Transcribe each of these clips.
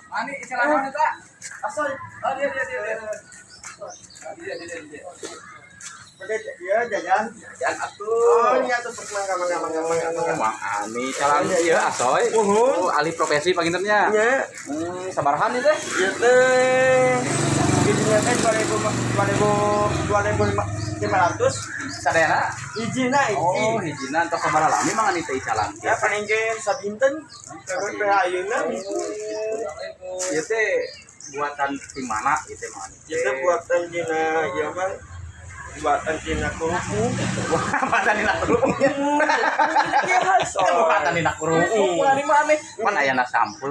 Mani celana eta. Asal. Oh dia. Ya jajan. Jangan atuh. Oh iya tuh mangga. Mang Ani calon ieu asoy. Alih profesi panginternya. Ya. Sabarahan ieu teh? Ieu teh hijina teh 2.500 Sadayana? hijina Oh, hijina entos sabaraha lami mang Ani teh calang. ya paling ge sabinten kalau teh ayeuna Ieu teh buatan di mana ieu teh mang? ieu teh buatan Cina ieu mah buatan Cina kuruku Buatan dina kerupuk. Buatan dina kerupuk. Ani mah ane. Pan ayana sampel,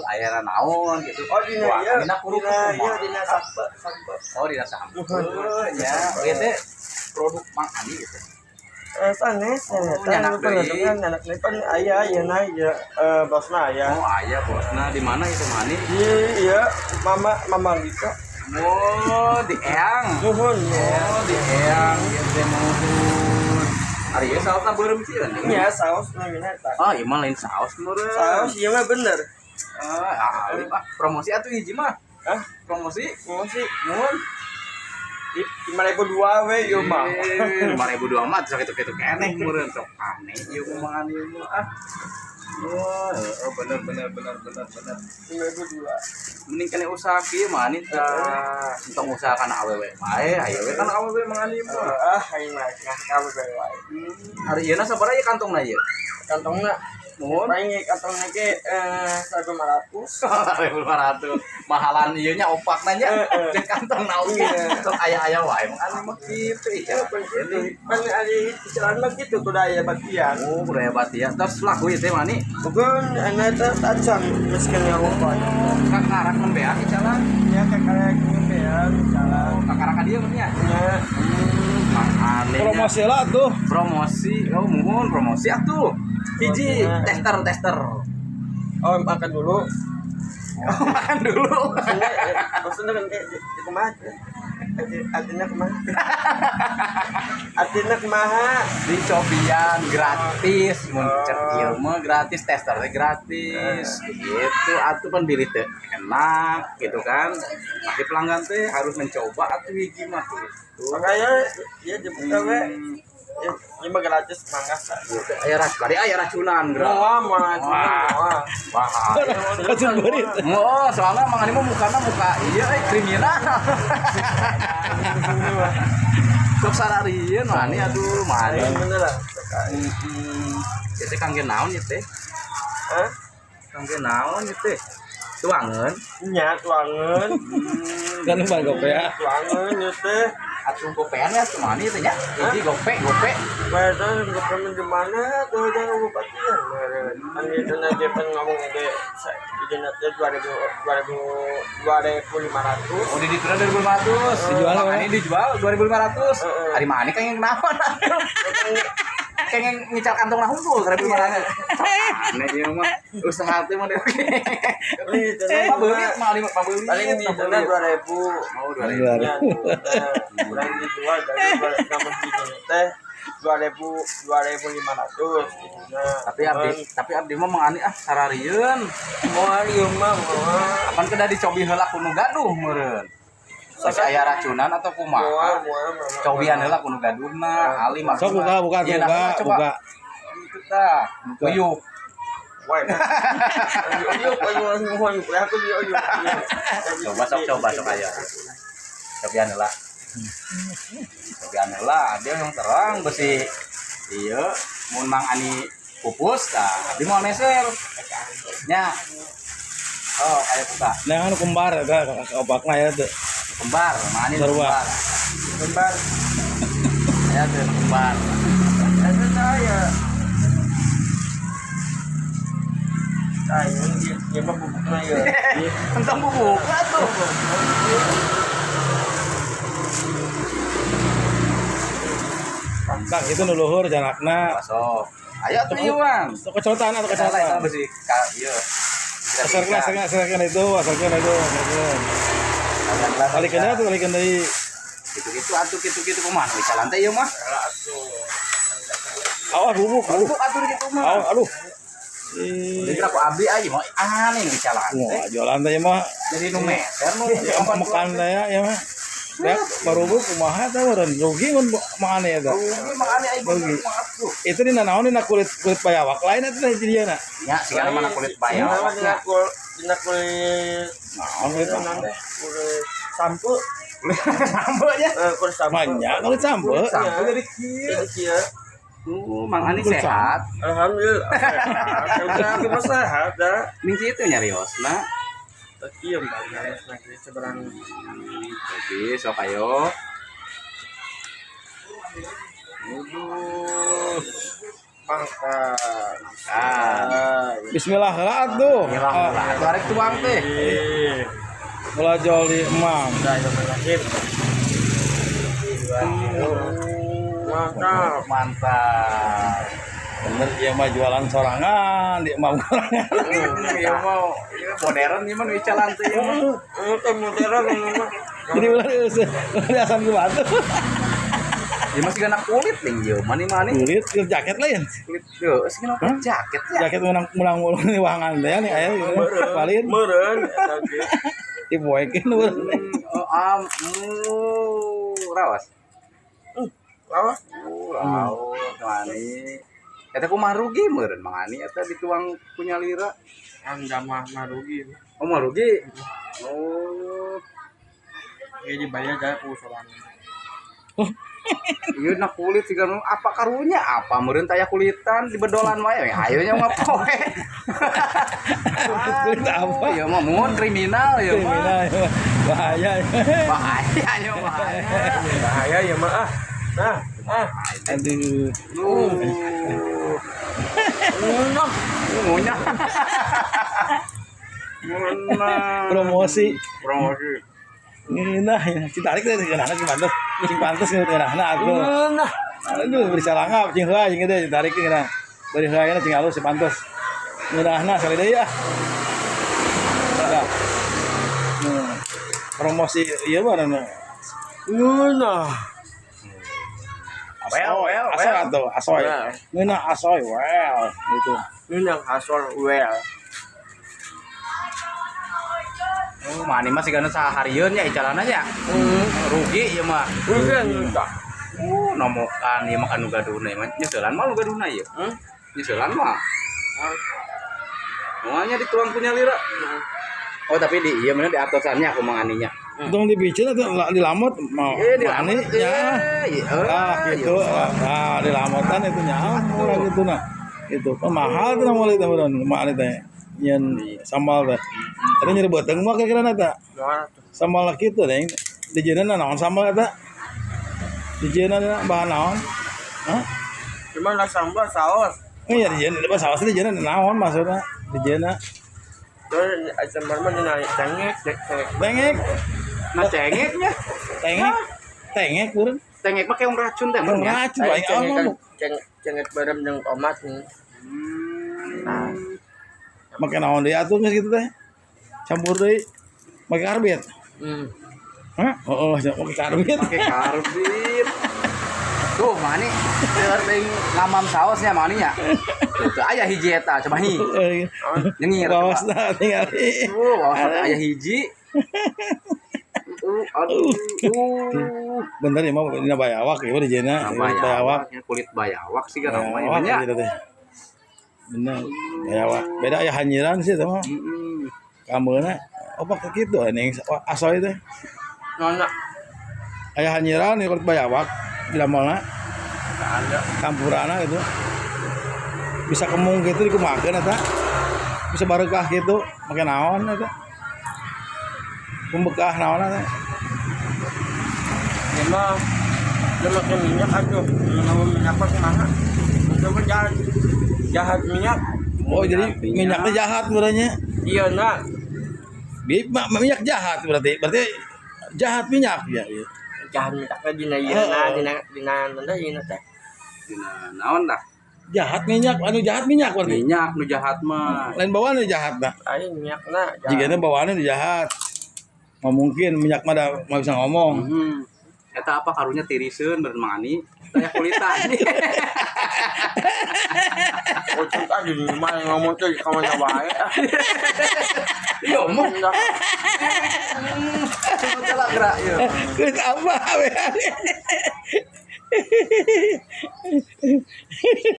ayana naon gitu. oh dina kerupuk. dina sambal Oh, dina sampel. Ya, ieu teh produk Mang Ani gitu. sanes nyanak deui. anak pan aya ayeuna ieu bosna aya Oh, aya bosna di mana itu Mang Ani? iya mama gitu Oh, di Eyang. nuhun Oh, di Eyang. Ieu teh nuhun. Ari ieu saosna beureum cieun. ya saos namina eta Oh, ieu mah lain saos meureun. saos ieu mah bener Alif promosi atuh hiji mah. Hah? Promosi? promosi Nuhun. 5.002 we ieu mah 5.002 mah sok itu keneh meureun sok aneh ieu kumaha ieu mah. Oh, bener. 5.002 Mending kene usaha kieu mah Ani tah. Entong usaha kana awewe bae, ayewe kana awewe mah Ani mah. aing mah kawe bae wae Ari ieu na sabaraha ieu kantongna ieu? kantongna Nuhun. paling kantongna ge 1.500 500. Mahalan ieu nya opakna nya. Jeung kantongna oge. Sok aya-aya wae mah Ani mah kitu ieu. kan ari jalan mah gitu budaya bagian Oh, budaya Batia. Terus laku ieu teh mah Ani. bukan ana teh tajam miskin Eropa Kakarak nembean di jalan. ya kayak gitu ya misalnya Kakarak dia meunya. ya Mang Ani. Promosi lah tuh. Promosi. Oh, muhun promosi atuh. Hiji tester. oh makan dulu Makan dulu. maksudnya kan kayak di kumaha artinya kumaha artinya kumaha Dicobian gratis, mun cek ieu mah gratis, tester teh gratis. Gitu atuh pan bili teh enak gitu kan. Tapi pelanggan teh harus mencoba atuh hiji mah gitu. makanya ya dibuka we ya mah gratis mangga sa Aya racunan, Gra. moa moa Racun berit. Oh, soalnya Mang Ani mah mukana muka ieu kriminal. Sok sararieun Mang Ani aduh, Mang Ani. bener lah Ieu teh kangge naon ieu teh? hah Kangge naon ieu teh? Tuangeun. nya tuangeun Kan bal gope ya. tuangeun ieu teh Atuh gopean ya teh Mang Ani teh nya. Hiji gope. Padahal bukan di mana tuh ada bupatian kemarin. Kan itu nanti pen ngomong ide nanti 2.500. Oh, di dikurang 2.500. Dijual Mang apa? Ani dijual 2.500. Ari Mang Ani kengeng naon? Kengeng ngical kantong nah unggul 2.500. Aneh dia mah usaha teh mah. Beli itu Pabeuli mah pabeuli. paling di sana 2.000. Oh, 2.000. Ya, kurang dijual dari namun di sini teh 2.500 gitu. Nah, Tapi abdi mah Mang Ani sararieun. mau ieu mah mau. Apan kedah dicobi heula ku nu gaduh meureun. Sok aya racunan atau kumaha? Cobian heula ku nu gaduhna, ali mah. Sok buka. Itu tah. Uyuk. Wah, aku dia Coba aya. Cobian heula. Cobian heula, dia yang terang besi. Ieu mun Mang Ani pupus tah, abdi moal meser. Nya. Oh, aya buka. Nah, anu kembar ga opakna ya tuh. Kembar, Mang Ani Sarua. kembar. Aya teh kembar. Ada saya. Dia mah bubukna ya. Tentang bubuk tuh. Kang itu nu luhur janakna. Masuk. Ayo tuh Iwan. Kecotan atau Salah itu kecotan. besi ieu. Asalkan itu. Balikin deui. Gitu-gitu atuh gitu-gitu kumaha we jalan teh ieu mah. Awas bubuk. Bubuk atur gitu mah. Aduh. Jadi aku abdi aja mau aneh nih jalan. Wah, jualan teh mah Jadi nu meter nu makan teh ya mah. Ya, baru kumaha teh meureun rugi mun makan ya teh. Rugi makanya ibu Rugi. masuk. Itu dina naon dina kulit bayawak lain eta teh jadiana. Ya, segala mana kulit bayam. Dina kulit Naon kulit kulit sampo. Sambelnya. Kulit sampo. banyak kulit sampe. Sambel jadi kieu. Jadi kieu. Mang Ani sehat. Alhamdulillah. Sehat. Udah sehat dah. Ning kitu nyariosna. Kieu banget lagi seberang. Jadi sok ayo. Aduh. Pangkat. Ah, Bismillah heula atuh. hilang lah. Atuh arek tuang teh. Mula joli emam. Mantap. Mantap. Bener dia mah jualan sorangan di emam sorangan. Iya mau ieu modern ieu mah wicalan teh ieu mah. Itu modern ini mah. Jadi ulah asam gimana? Ieu mah sigana kulit ning ieu mani-mani. Kulit jaket lain. Kulit teu sigana jaket ya. Jaket menang di wangan teh nih aya gitu. Palin Meureun eta ge. dipoekeun Rawas. Lawas. Rawas mani. Eta kumaha rugi meureun mangani eta dituang punya lira. Anda mah rugi. Oh mah rugi. Oh. Ge dibayar da ku sorangan. Ieu na kulit sigana apa karunya apa meureun taya kulitan di bedolan wae ayo nya ngapoe. Kulit apa? Ieu mah mun kriminal ieu mah. Kriminal, bahaya. Bahaya ieu bahaya. Bahaya ya mah ah. Nah, Aduh. Nah. Ngunyah. Ngunyah. Promosi. Promosi. Nah, si tarik teh geunahna ki pantes. Cing pantes geunahna atuh. Nah. Aduh, beri salangap cing heula cing teh ditarik geunah. Beri heula cing alus si pantes. Geunahna sali deui ah. Ada. Promosi ieu mah Nah. Well. Asoy atuh, asoy. Well. Ngeunah asoy, well, gitu. Ini yang hasol well. Oh, mani mah sigana saharieun nya icalanna nya. Rugi ieu mah. Rugi enggak. Nomokan ieu mah kan nu gaduna mah. Nyeuselan mah nu gaduna ieu. Nyeuselan mah. Moalnya dituang punya lira. Oh, tapi di ieu mah di atosannya aku manganinya. Tong dibicin atau dilamot mau ani nya. Ah gitu. Ah dilamotan itu nya murah gitu nah. Itu kan mahal tuh moal itu meureun mah teh. Nyen sambal teh. Ada nyeri beuteung mah kira-kira eta. Sambal kitu teh. Dijieunna naon sambal eta? Dijieunna bahan naon? Hah? Cuman lah sambal saus. Iya dijieunna saus dijieunna naon maksudna? Dijieunna Terus sambal mah dinaik cengek. bengek. Nah cengeknya. Tengek beureun. Cengek mah keong racun teh. Orang racun bae Cengek cengek bareng jeung tomat nih. Make naon deui atuh geus kitu teh. Campur deui. Make karbit. Hah? Oh, make karbit. Pakai karbit. Tuh, mani. Keur teuing ngamam saosnya mani nya. Tuh aya hiji eta, coba hi. Nyengir. Baosna tingali. Wawas aya hiji. Aduh. Bener ya mah dina bayawak ieu dijieunna bayawak. Kulit bayawak sih kan Bayawak namanya. gitu teh. Bener. Bayawak. Beda aya hanyiran sih teh mah. Kameuna opak kitu aneh asoy teh. Nona. Aya hanyiran ieu kulit bayawak di damelna. Ada. Campurana gitu. Bisa kemung gitu dikumakeun eta. Bisa barekah gitu, make naon eta. Pembekah naon eta. Emang dia makan minyak aduh. Nama minyak apa kemana? Coba jahat minyak. Oh, jadi minyaknya jahat berarti. Iya nak. Minyak jahat berarti. Berarti jahat minyak ya. Jahat minyaknya dina iya dina nanda iya teh. Dina naon dah? Jahat minyak, anu jahat minyak berarti. Minyak nu jahat mah. Lain bawaan nu jahat dah. Ayo minyakna. Jigana bawaannya nu jahat. Mau mungkin minyak mah da mau bisa ngomong. Eta apa karunya tiriseun beureun mangani. Taya kulitan. Ucap aja di mana ngomong tuh kamu nyawain. Iya omong. Coba gerak ya. Geus apa we?